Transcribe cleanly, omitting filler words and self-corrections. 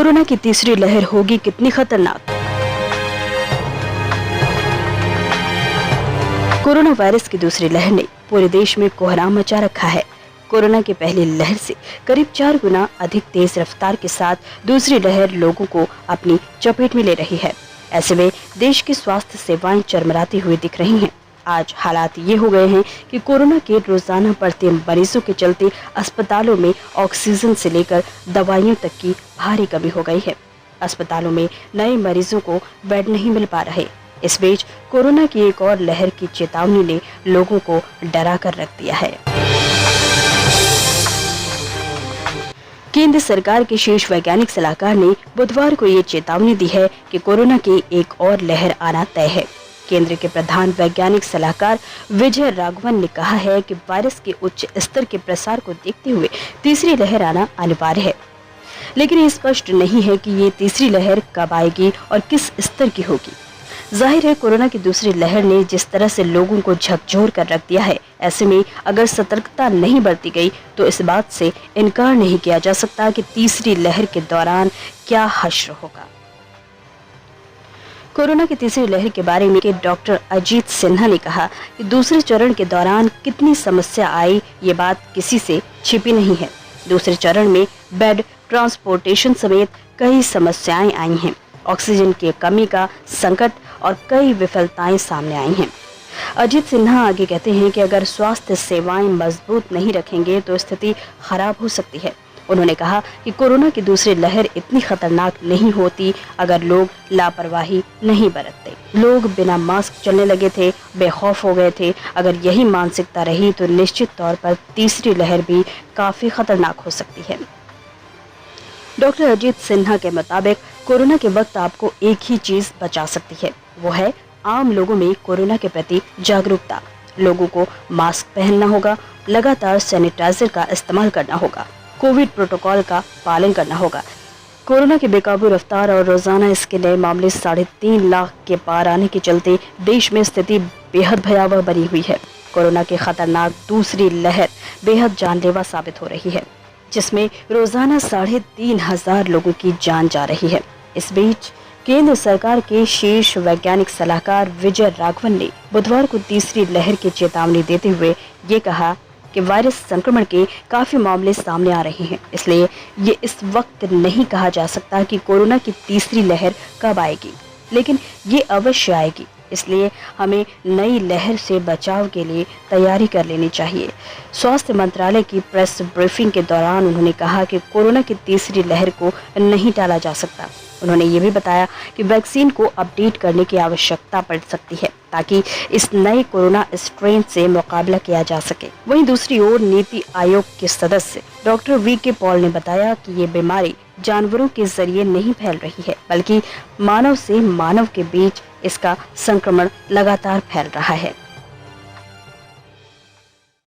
Corona की तीसरी लहर होगी कितनी खतरनाक। कोरोना वायरस की दूसरी लहर ने पूरे देश में कोहराम मचा रखा है। कोरोना की पहली लहर से करीब 4 गुना अधिक तेज रफ्तार के साथ दूसरी लहर लोगों को अपनी चपेट में ले रही है। ऐसे में देश की स्वास्थ्य सेवाएं चरमराती हुई दिख रही हैं। आज हालात ये हो गए हैं कि कोरोना के रोजाना बढ़ते मरीजों के चलते अस्पतालों में ऑक्सीजन से लेकर दवाइयों तक की भारी कमी हो गई है। अस्पतालों में नए मरीजों को बेड नहीं मिल पा रहे। इस बीच कोरोना की एक और लहर की चेतावनी ने लोगों को डरा कर रख दिया है। केंद्र सरकार के शीर्ष वैज्ञानिक सलाहकार ने बुधवार को ये चेतावनी दी है कि कोरोना की एक और लहर आना तय है। केंद्र के प्रधान वैज्ञानिक सलाहकार विजय राघवन ने कहा है कि वायरस के उच्च स्तर के प्रसार को देखते हुए तीसरी लहर आना अनिवार्य है, लेकिन ये स्पष्ट नहीं है कि ये तीसरी लहर कब आएगी और किस स्तर की होगी। जाहिर है कोरोना की दूसरी लहर ने जिस तरह से लोगों को झकझोर कर रख दिया है, ऐसे में अगर सतर्कता नहीं बरती गई तो इस बात से इनकार नहीं किया जा सकता कि तीसरी लहर के दौरान क्या हश्र होगा। कोरोना की तीसरी लहर के बारे में डॉक्टर अजीत सिन्हा ने कहा कि दूसरे चरण के दौरान कितनी समस्या आई ये बात किसी से छिपी नहीं है। दूसरे चरण में बेड, ट्रांसपोर्टेशन समेत कई समस्याएं आई हैं। ऑक्सीजन की कमी का संकट और कई विफलताएं सामने आई हैं। अजीत सिन्हा आगे कहते हैं कि अगर स्वास्थ्य सेवाएं मजबूत नहीं रखेंगे तो स्थिति खराब हो सकती है। उन्होंने कहा कि कोरोना की दूसरी लहर इतनी खतरनाक नहीं होती अगर लोग लापरवाही नहीं बरतते। लोग बिना मास्क चलने लगे थे, बेखौफ हो गए थे। अगर यही मानसिकता रही तो निश्चित तौर पर तीसरी लहर भी काफी खतरनाक हो सकती है। डॉक्टर अजीत सिन्हा के मुताबिक कोरोना के वक्त आपको एक ही चीज बचा सकती है, वो है आम लोगों में कोरोना के प्रति जागरूकता। लोगों को मास्क पहनना होगा, लगातार सैनिटाइजर का इस्तेमाल करना होगा, कोविड प्रोटोकॉल का पालन करना होगा। कोरोना की बेकाबू रफ्तार और रोजाना इसके नए मामले 3.5 लाख के पार आने के चलते देश में स्थिति बेहद भयावह बनी हुई है। कोरोना की खतरनाक दूसरी लहर बेहद जानलेवा साबित हो रही है, जिसमें रोजाना 3,500 लोगों की जान जा रही है। इस बीच केंद्र सरकार के शीर्ष वैज्ञानिक सलाहकार विजय राघवन ने बुधवार को तीसरी लहर की चेतावनी देते हुए ये कहा कि वायरस संक्रमण के काफी मामले सामने आ रहे हैं, इसलिए ये इस वक्त नहीं कहा जा सकता कि कोरोना की तीसरी लहर कब आएगी, लेकिन ये अवश्य आएगी। इसलिए हमें नई लहर से बचाव के लिए तैयारी कर लेनी चाहिए। स्वास्थ्य मंत्रालय की प्रेस ब्रीफिंग के दौरान उन्होंने कहा कि कोरोना की तीसरी लहर को नहीं टाला जा सकता। उन्होंने ये भी बताया कि वैक्सीन को अपडेट करने की आवश्यकता पड़ सकती है ताकि इस नए कोरोना स्ट्रेन से मुकाबला किया जा सके। वहीं दूसरी ओर नीति आयोग के सदस्य डॉक्टर वी.के. पॉल ने बताया कि ये बीमारी जानवरों के जरिए नहीं फैल रही है, बल्कि मानव से मानव के बीच इसका संक्रमण लगातार फैल रहा है।